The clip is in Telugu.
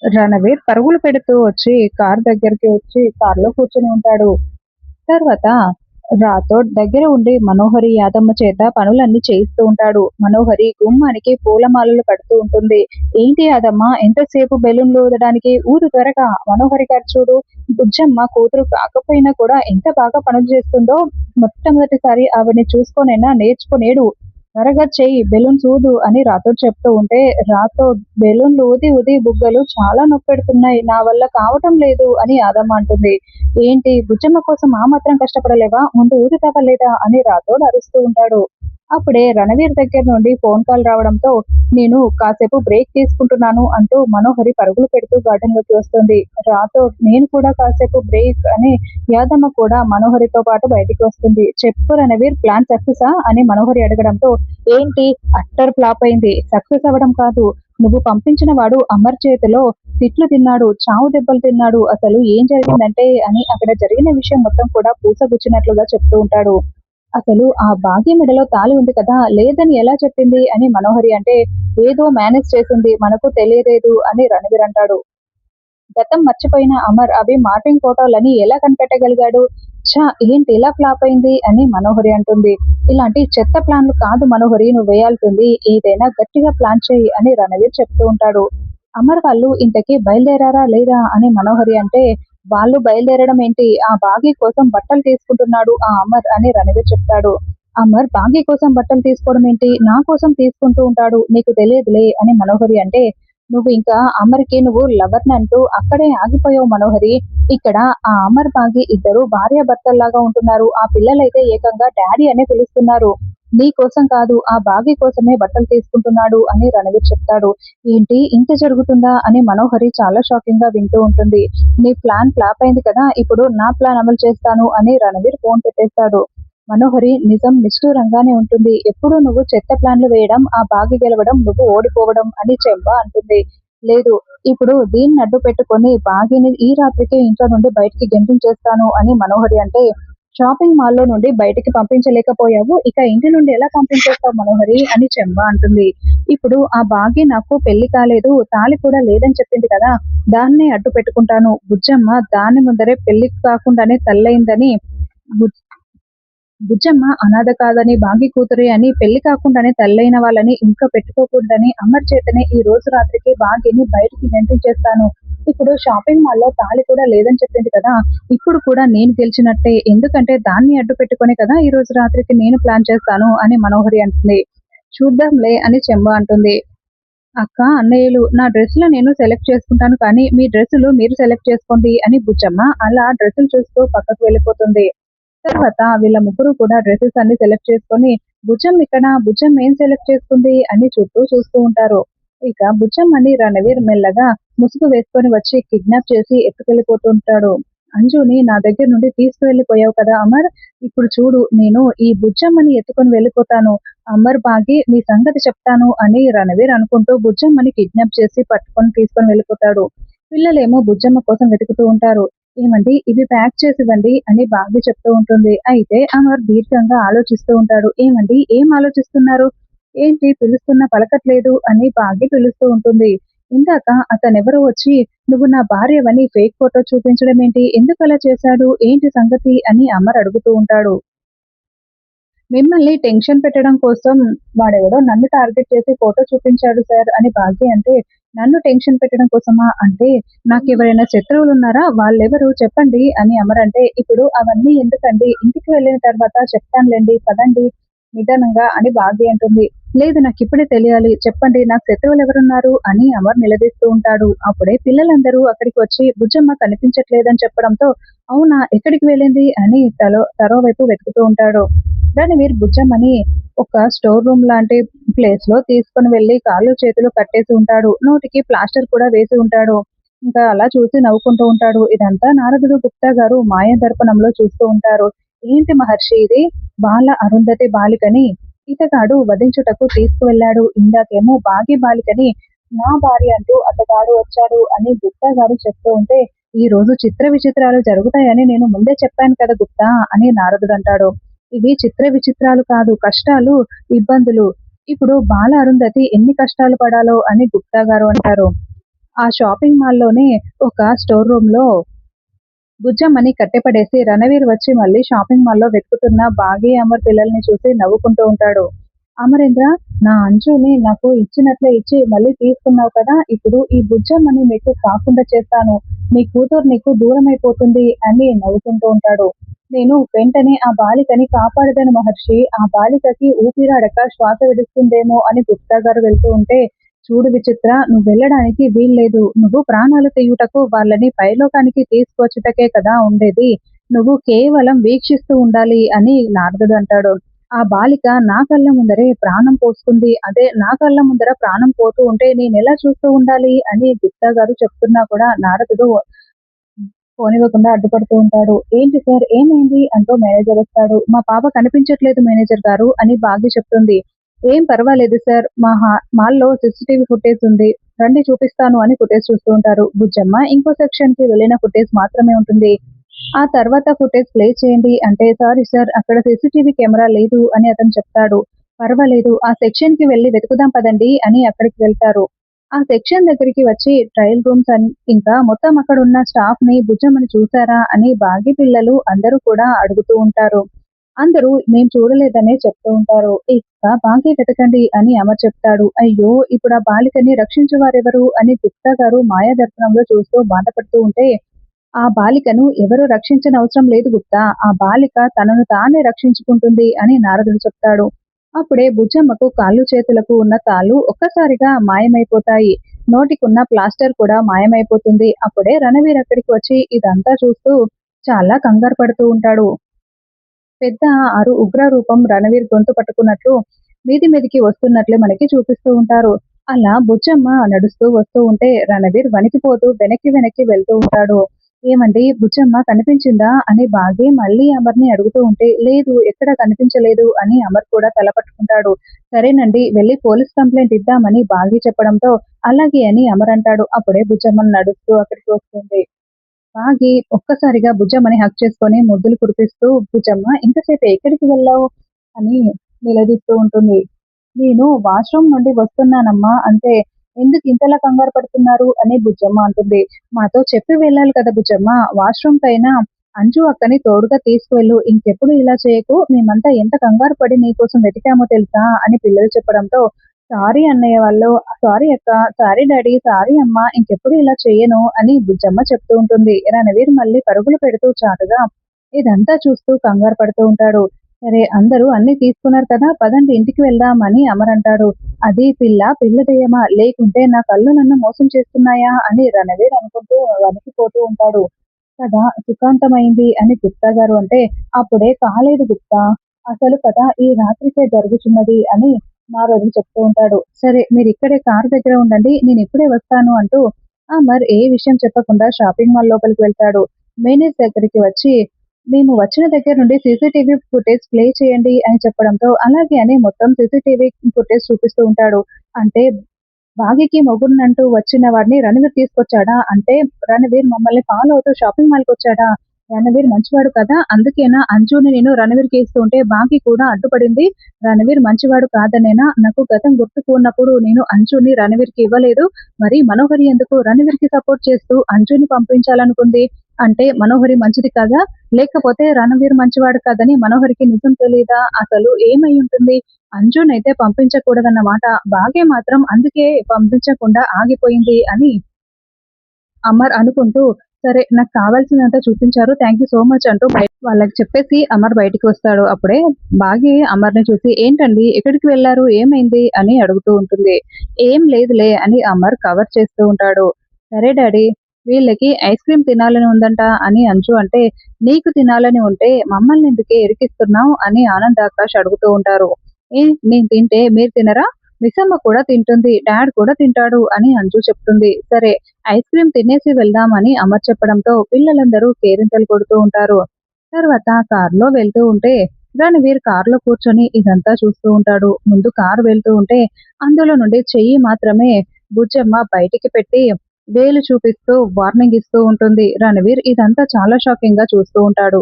రణవీర్ పరుగులు పెడుతూ వచ్చి కార్ దగ్గరికి వచ్చి కార్‌లో కూర్చొని ఉంటాడు. తర్వాత రాథోడ్ దగ్గర ఉండి మనోహరి యాదమ్మ చేత పనులన్నీ చేయిస్తూ ఉంటాడు. మనోహరి గుమ్మానికి పూలమాలలు కడుతూ ఉంటుంది. "ఏంటి యాదమ్మ ఎంతసేపు బెలూన్లు ఊదడానికి? ఊదు త్వరగా! మనోహరి గారు చూడు, బుజ్జమ్మ కూతురు కాకపోయినా కూడా ఎంత బాగా పనులు చేస్తుందో. మొట్టమొదటిసారి ఆవిడని చూసుకొనైనా నేర్చుకునేడు. త్వరగా చెయ్యి, బెలూన్స్ ఊదు" అని రాథోడ్ చెప్తూ ఉంటే, రాథోడ్ "బెలూన్లు ఊది ఊది బుగ్గలు చాలా నొప్పెడుతున్నాయి. నా వల్ల కావటం లేదు" అని యాదమ్మ అంటుంది. "ఏంటి బుజ్జమ్మ కోసం ఆ మాత్రం కష్టపడలేవా? ముందు ఊదుతావా లేదా?" అని రాథోడ్ అరుస్తూ ఉంటాడు. అప్పుడే రణవీర్ దగ్గర నుండి ఫోన్ కాల్ రావడంతో, "నేను కాసేపు బ్రేక్ తీసుకుంటున్నాను" అంటూ మనోహరి పరుగులు పెడుతూ గార్డెన్‌లోకి వస్తుంది. రాథోడ్ "నేను కూడా కాసేపు బ్రేక్" అని యాదమ్మ కూడా మనోహరితో పాటు బయటికి వస్తుంది. "చెప్పు రణవీర్, ప్లాన్ సక్సెసా?" అని మనోహరి అడగడంతో, "ఏంటి అట్టర్ ఫ్లాప్ అయింది. సక్సెస్ అవ్వడం కాదు. నువ్వు పంపించిన వాడు అమర్ చేతిలో తిట్లు తిన్నాడు. చావు దెబ్బలు తిన్నాడు. అసలు ఏం జరిగిందంటే" అని అక్కడ జరిగిన విషయం మొత్తం కూడా పూసగుచ్చినట్లుగా చెప్తూ ఉంటాడు. "అసలు ఆ భాగ్య మెడలో తాళి ఉంది కదా! లేదని ఎలా చెప్పింది?" అని మనోహరి అంటే, "ఏదో మేనేజ్ చేసింది. మనకు తెలియలేదు" అని రణవీర్ అంటాడు. "గతం మర్చిపోయిన అమర్ అవి మార్ఫింగ్ ఫోటోలని ఎలా కనిపెట్టగలిగాడు? ఛ! ఏంటి ఇలా ఫ్లాప్ అయింది" అని మనోహరి అంటుంది. "ఇలాంటి చెత్త ప్లాన్లు కాదు మనోహరి నువ్వు వేయాల్సింది. ఏదైనా గట్టిగా ప్లాన్ చెయ్యి" అని రణవీర్ చెప్తూ ఉంటాడు. "అమర్ వాళ్ళు ఇంతకీ బయలుదేరారా లేదా?" అని మనోహరి అంటే, "వాళ్ళు బయలుదేరడం ఏంటి? ఆ బాగీ కోసం బట్టలు తీసుకుంటున్నాడు ఆ అమర్" అని రణవీర్ చెప్తాడు. "అమర్ బాగీ కోసం బట్టలు తీసుకోవడం ఏంటి? నా కోసం తీసుకుంటూ ఉంటాడు. నీకు తెలియదులే" అని మనోహరి అంటే, "నువ్వు ఇంకా అమర్‌కి నువ్వు లవర్‌నంటూ అక్కడే ఆగిపోయావు మనోహరి. ఇక్కడ ఆ అమర్, భాగ్య ఇద్దరు భార్యాభర్తల్లాగా ఉంటున్నారు. ఆ పిల్లలైతే ఏకంగా డాడీ అనే పిలుస్తున్నారు. నీ కోసం కాదు, ఆ భాగ్య కోసమే బట్టలు తీసుకుంటున్నాడు" అని రణవీర్ చెప్తాడు. "ఏంటి ఇంత జరుగుతుందా?" అని మనోహరి చాలా షాకింగ్‌గా వింటూ ఉంటుంది. "నీ ప్లాన్ ఫ్లాప్ అయింది కదా! ఇప్పుడు నా ప్లాన్ అమలు చేస్తాను" అని రణవీర్ ఫోన్ పెట్టేస్తాడు. మనోహరి నిజం నిష్ఠూరంగానే ఉంటుంది. "ఎప్పుడూ నువ్వు చెత్త ప్లాన్లు వేయడం, ఆ భాగ్య గెలవడం, నువ్వు ఓడిపోవడం" అని చెంబ అంటుంది. "లేదు, ఇప్పుడు దీన్ని అడ్డు పెట్టుకొని భాగ్యని ఈ రాత్రికే ఇంట్లో నుండి బయటికి గెంటించేస్తాను" అని మనోహరి అంటే, "షాపింగ్ మాల్‌లో నుండి బయటికి పంపించలేకపోయావు. ఇక ఇంటి నుండి ఎలా పంపించేస్తావు మనోహరి" అని చెంబ అంటుంది. "ఇప్పుడు ఆ భాగ్య నాకు పెళ్లి కాలేదు, తాళి కూడా లేదని చెప్పింది కదా! దాన్నే అడ్డు పెట్టుకుంటాను. బుజ్జమ్మ దాని ముందరే పెళ్లి కాకుండానే తల్లయిందని, బుజ్జమ్మ అనాథ కాదని, భాగ్య కూతురే అని, పెళ్లి కాకుండానే తల్లయిన వాళ్ళని ఇంట్లో పెట్టుకోకూడదని అమర్ చేతనే ఈ రోజు రాత్రికి భాగ్యని బయటికి గెంటించేస్తాను. ఇప్పుడు షాపింగ్ మాల్‌లో తాళి కూడా లేదని చెప్పింది కదా! ఇప్పుడు కూడా నేను గెలిచినట్టే. ఎందుకంటే దాన్ని అడ్డు పెట్టుకొనే కదా ఈ రోజు రాత్రికి నేను ప్లాన్ చేస్తాను" అని మనోహరి అంటుంది. "చూద్దాంలే" అని చెంబ అంటుంది. "అక్క, అన్నయ్యలు నా డ్రెస్‌లు నేను సెలెక్ట్ చేసుకుంటాను కానీ మీ డ్రెస్సులు మీరు సెలెక్ట్ చేసుకోండి" అని బుజ్జమ్మ అలా డ్రెస్సులు చూస్తూ పక్కకు వెళ్ళిపోతుంది. తర్వాత వీళ్ళ ముగ్గురు కూడా డ్రెసెస్ అన్ని సెలెక్ట్ చేసుకొని, "భుజం ఇక్కడ, భుజం ఏం సెలెక్ట్ చేసుకుంది" అని చుట్టూ చూస్తూ ఉంటారు. ఇక బుజ్జమ్మని రణవీర్ మెల్లగా ముసుగు వేసుకొని వచ్చి కిడ్నాప్ చేసి ఎత్తుకెళ్ళిపోతుంటాడు. "అంజుని నా దగ్గర నుండి తీసుకువెళ్ళిపోయావు కదా అమర్! ఇప్పుడు చూడు, నేను ఈ బుజ్జమ్మని ఎత్తుకొని వెళ్ళిపోతాను. అమర్, బాగి మీ సంగతి చెప్తాను" అని రణవీర్ అనుకుంటూ బుజ్జమ్మని కిడ్నాప్ చేసి పట్టుకొని తీసుకొని వెళ్ళిపోతాడు. పిల్లలేమో బుజ్జమ్మ కోసం వెతుకుతూ ఉంటారు. "ఏమండి ఇవి ప్యాక్ చేసివ్వండి" అని భాగ్య చెప్తూ ఉంటుంది. అయితే అమర్ దీర్ఘంగా ఆలోచిస్తూ ఉంటాడు. "ఏమండి ఏం ఆలోచిస్తున్నారు? ఏంటి పిలుస్తున్నా పలకట్లేదు" అని భాగ్య పిలుస్తూ ఉంటుంది. "ఇందాక అతనెవరో వచ్చి 'నువ్వు నా భార్యవని' ఫేక్ ఫోటో చూపించడం ఏంటి? ఎందుకలా చేశాడు? ఏంటి సంగతి?" అని అమర్ అడుగుతూ ఉంటాడు. "మిమ్మల్ని టెన్షన్ పెట్టడం కోసం వాడెవడో నన్ను టార్గెట్ చేసి ఫోటో చూపించాడు సార్" అని భాగ్య అంటే, "నన్ను టెన్షన్ పెట్టడం కోసమా? అంటే నాకెవరైనా శత్రువులున్నారా? వాళ్ళెవరు చెప్పండి" అని అమర్ అంటే, "ఇప్పుడు అవన్నీ ఎందుకండి? ఇంటికి వెళ్ళిన తర్వాత చెప్తానులెండి, పదండి నిదానంగా" అని భాగ్య అంటుంది. "లేదు, నాకిప్పుడే తెలియాలి. చెప్పండి, నాకు శత్రువులెవరున్నారు" అని అమర్ నిలదీస్తూ ఉంటాడు. అప్పుడే పిల్లలందరూ అక్కడికి వచ్చి బుజ్జమ్మ కనిపించట్లేదని చెప్పడంతో, "అవునా, ఎక్కడికి వెళ్ళింది" అని తరోవైపు వెతుకుతూ ఉంటాడు. రణవీర్ బుజ్జమ్మని ఒక స్టోర్ రూమ్ లాంటి ప్లేస్‌లో తీసుకొని వెళ్లి కాళ్ళు, చేతులు కట్టేసి ఉంటాడు. నోటికి ప్లాస్టర్ కూడా వేసి ఉంటాడు. ఇంకా అలా చూసి నవ్వుకుంటూ ఉంటాడు. ఇదంతా నారదుడు గుప్తా గారు మాయాదర్పణంలో చూస్తూ ఉంటారు. "ఏంటి మహర్షి ఇది? అరుంధతి బాలికని ఇతగాడు వధించుటకు తీసుకువెళ్ళాడు. ఇందాకేమో బాగి బాలికని నా భార్య అంటూ అతగాడు వచ్చాడు" అని గుప్తా గారు చెప్తూ ఉంటే, "ఈ రోజు చిత్ర విచిత్రాలు జరుగుతాయని నేను ముందే చెప్పాను కదా గుప్తా" అని నారదుడంటాడు. "ఇవి చిత్ర విచిత్రాలు కాదు, కష్టాలు, ఇబ్బందులు. ఇప్పుడు అరుంధతి ఎన్ని కష్టాలు పడాలో" అని గుప్తా గారు అంటారు. ఆ షాపింగ్ మాల్‌లోనే ఒక స్టోర్ రూమ్‌లో బుజ్జమ్మని కట్టిపడేసి రణవీర్ వచ్చి మళ్ళీ షాపింగ్ మాల్‌లో వెతుకుతున్న బాగీ, అమర్ పిల్లల్ని చూసి నవ్వుకుంటూ ఉంటాడు. అమరేంద్ర, నా అంచుని నాకు ఇచ్చినట్లే ఇచ్చి మళ్ళీ తీసుకున్నావు కదా! ఇప్పుడు ఈ బుజ్జమ్మని మీకు కాకుండా చేస్తాను. నీ కూతురు నీకు దూరమైపోతుంది అని నవ్వుకుంటూ ఉంటాడు. నేను వెంటనే ఆ బాలికని కాపాడదను మహర్షి. ఆ బాలికకి ఊపిరాడక శ్వాస విడుస్తుందేమో అని గుప్తా గారు వెళ్తూ ఉంటే, చూడు విచిత్ర, నువ్వెళ్ళడానికి వీల్లేదు. నువ్వు ప్రాణాలు తీయుటకు వాళ్ళని పైలోకానికి తీసుకువచ్చుటకే కదా ఉండేది. నువ్వు కేవలం వీక్షిస్తూ ఉండాలి అని నారదుడు అంటాడు. ఆ బాలిక నా కళ్ళ ముందరే ప్రాణం పోసుకుంది. అదే నా కళ్ళ ముందర ప్రాణం పోతూ ఉంటే నేనెలా చూస్తూ ఉండాలి అని గుప్తా గారు చెప్తున్నా కూడా నారదుడు పోనివ్వకుండా అడ్డుపడుతూ ఉంటాడు. ఏంటి సార్ ఏమైంది? అంటూ మేనేజర్ వస్తాడు. మా పాప కనిపించట్లేదు మేనేజర్ గారు అని బాగి చెప్తుంది. ఏం పర్వాలేదు సార్. మాల్‌లో సీసీటీవీ ఫుటేజ్ ఉంది. రండి చూపిస్తాను అని ఫుటేజ్ చూస్తూ ఉంటారు. బుజ్జమ్మ ఇంకో సెక్షన్‌కి వెళ్ళిన ఫుటేజ్ మాత్రమే ఉంటుంది. ఆ తర్వాత ఫుటేజ్ ప్లే చేయండి అంటే, సారీ సార్ అక్కడ సీసీటీవీ కెమెరా లేదు అని అతను చెప్తాడు. పర్వాలేదు ఆ సెక్షన్‌కి వెళ్లి వెతుకుదాం పదండి అని అక్కడికి వెళ్తారు. ఆ సెక్షన్ దగ్గరికి వచ్చి ట్రయల్ రూమ్స్ ఇంకా మొత్తం అక్కడున్న స్టాఫ్‌ని బుజ్జమ్మని చూసారా అని బాగి పిల్లలు అందరూ కూడా అడుగుతూ ఉంటారు. అందరూ మేము చూడలేదనే చెప్తూ ఉంటారు. ఇక బాగా వెతకండి అని అమర్ చెప్తాడు. అయ్యో! ఇప్పుడు ఆ బాలికని రక్షించువారెవరు అని గుప్తా గారు మాయాదర్శనంలో చూస్తూ బాధపడుతూ ఉంటే, ఆ బాలికను ఎవరు రక్షించనవసరం లేదు గుప్తా. ఆ బాలిక తనను తానే రక్షించుకుంటుంది అని నారదుడు చెప్తాడు. అప్పుడే బుజ్జమ్మకు కాళ్ళు చేతులకు ఉన్న తాళ్ళు ఒక్కసారిగా మాయమైపోతాయి. నోటికున్న ప్లాస్టర్ కూడా మాయమైపోతుంది. అప్పుడే రణవీర్ అక్కడికి వచ్చి ఇదంతా చూస్తూ చాలా కంగారు పడుతూ ఉంటాడు. పెద్ద ఉగ్ర రూపం రణవీర్ గొంతు పట్టుకున్నట్లు మీది మీదికి వస్తున్నట్లు మనకి చూపిస్తూ ఉంటారు. అలా బుజ్జమ్మ నడుస్తూ వస్తూ ఉంటే రణవీర్ వణికిపోతూ వెనక్కి వెనక్కి వెళ్తూ ఉంటాడు. ఏమండి బుజ్జమ్మ కనిపించిందా అని బాగి మళ్ళీ అమర్ని అడుగుతూ ఉంటే లేదు ఎక్కడ కనిపించలేదు అని అమర్ కూడా తల పట్టుకుంటాడు. సరేనండి వెళ్ళి పోలీస్ కంప్లైంట్ ఇద్దామని బాగి చెప్పడంతో అలాగే అని అమర్ అంటాడు. అప్పుడే బుజ్జమ్మ నడుస్తూ అక్కడికి వస్తుంది. ఆగి ఒక్కసారిగా బుజ్జమ్మని హగ్ చేసుకొని ముద్దులు కురిపిస్తూ, "బుజ్జమ్మ ఇంతసేపు ఎక్కడికి వెళ్ళావు?" అని నిలదీస్తూ ఉంటుంది. "నేను వాష్‌రూమ్ నుండి వస్తున్నానమ్మా అంతే. ఎందుకు ఇంతలా కంగారు పడుతున్నారు?" అని బుజ్జమ్మ అంటుంది. "మాతో చెప్పి వెళ్ళాలి కదా బుజ్జమ్మ. వాష్‌రూమ్‌కైనా అంజు అక్కని తోడుగా తీసుకువెళ్ళు. ఇంకెప్పుడు ఇలా చేయకు. మేమంతా ఎంత కంగారు పడి నీకోసం వెతికామో తెలుసా?" అని పిల్లలు చెప్పడంతో, "సారీ అన్నయ్య వాళ్ళు, సారీ అక్క, సారీ డాడీ, సారీ అమ్మ, ఇంకెప్పుడు ఇలా చెయ్యను" అని బుజ్జమ్మ చెప్తూ ఉంటుంది. రణవీర్ మళ్ళీ పరుగులు పెడుతూ చాటుగా ఇదంతా చూస్తూ కంగారు పడుతూ ఉంటాడు. సరే అందరూ అన్నీ తీసుకున్నారు కదా! పదండి ఇంటికి వెళ్దాం అని అమర్ అంటాడు. అది పిల్ల దెయ్యమా? లేకుంటే నా కళ్ళు నన్ను మోసం చేస్తున్నాయా? అని రణవీర్ అనుకుంటూ వణికిపోతూ ఉంటాడు. కథ సుఖాంతమైంది అని గుప్తా గారు అంటే, అప్పుడే కాలేదు గుప్తా. అసలు కథ ఈ రాత్రికే జరుగుచున్నది అని నారదుడు చెప్తూ ఉంటాడు. సరే మీరిక్కడే కారు దగ్గర ఉండండి. నేనిప్పుడే వస్తాను అంటూ అమర్ ఏ విషయం చెప్పకుండా షాపింగ్ మాల్ లోపలికి వెళ్తాడు. మేనేజర్ దగ్గరికి వచ్చి మేము వచ్చిన దగ్గర నుండి సీసీటీవీ ఫుటేజ్ ప్లే చేయండి అని చెప్పడంతో అలాగే అని మొత్తం సీసీటీవీ ఫుటేజ్ చూపిస్తూ ఉంటాడు. అంటే బాగీకి మొగుడినంటూ వచ్చిన వాడిని రణవీర్ తీసుకొచ్చాడా? అంటే రణవీర్ మమ్మల్ని ఫాలో అవుతూ షాపింగ్ మాల్‌కొచ్చాడా? రణవీర్ మంచివాడు కదా! అందుకేనా అంజుని నేను రణవీర్‌కి ఇస్తూ ఉంటే బాగీ కూడా అడ్డుపడింది. రణవీర్ మంచివాడు కాదనేనా? నాకు గతం గుర్తుకు ఉన్నప్పుడు నేను అంజుని రణవీర్‌కి ఇవ్వలేదు. మరి మనోహరి ఎందుకు రణవీర్‌కి సపోర్ట్ చేస్తూ అంజుని పంపించాలనుకుంది? అంటే మనోహరి మంచిది కాదా? లేకపోతే రణవీర్ మంచివాడు కాదని మనోహరికి నిజం తెలీదా? అసలు ఏమై ఉంటుంది? అంజునైతే పంపించకూడదన్నమాట. భాగ్య మాత్రం అందుకే పంపించకుండా ఆగిపోయింది అని అమర్ అనుకుంటూ, సరే నాకు కావాల్సినంత చూపించారు. థాంక్ యూ సో మచ్ అంటూ వాళ్ళకి చెప్పేసి అమర్ బయటికి వస్తాడు. అప్పుడే భాగ్య అమర్‌ని చూసి ఏంటండి ఎక్కడికి వెళ్లారు? ఏమైంది? అని అడుగుతూ ఉంటుంది. ఏం లేదులే అని అమర్ కవర్ చేస్తూ ఉంటాడు. సరే డాడీ వీళ్ళకి ఐస్ క్రీమ్ తినాలని ఉందంట అని అంజు అంటే, నీకు తినాలని ఉంటే మమ్మల్నెందుకే ఇరికిస్తున్నావు? అని ఆనంద్, ఆకాష్ అడుగుతూ ఉంటారు. ఏ నేను తింటే మీరు తినరా? మిస్సమ్మ కూడా తింటుంది. డాడ్ కూడా తింటాడు అని అంజు చెప్తుంది. సరే ఐస్ క్రీమ్ తినేసి వెళ్దామని అమర్ చెప్పడంతో పిల్లలందరూ కేరింతలు కొడుతూ ఉంటారు. తర్వాత కారులో వెళ్తూ ఉంటే రణవీర్ కారులో కూర్చొని ఇదంతా చూస్తూ ఉంటాడు. ముందు కారు వెళ్తూ ఉంటే అందులో నుండి చెయ్యి మాత్రమే బుజ్జమ్మ బయటికి పెట్టి వేలు చూపిస్తూ వార్నింగ్ ఇస్తూ ఉంటుంది. రణవీర్ ఇదంతా చాలా షాకింగ్‌గా చూస్తూ ఉంటాడు.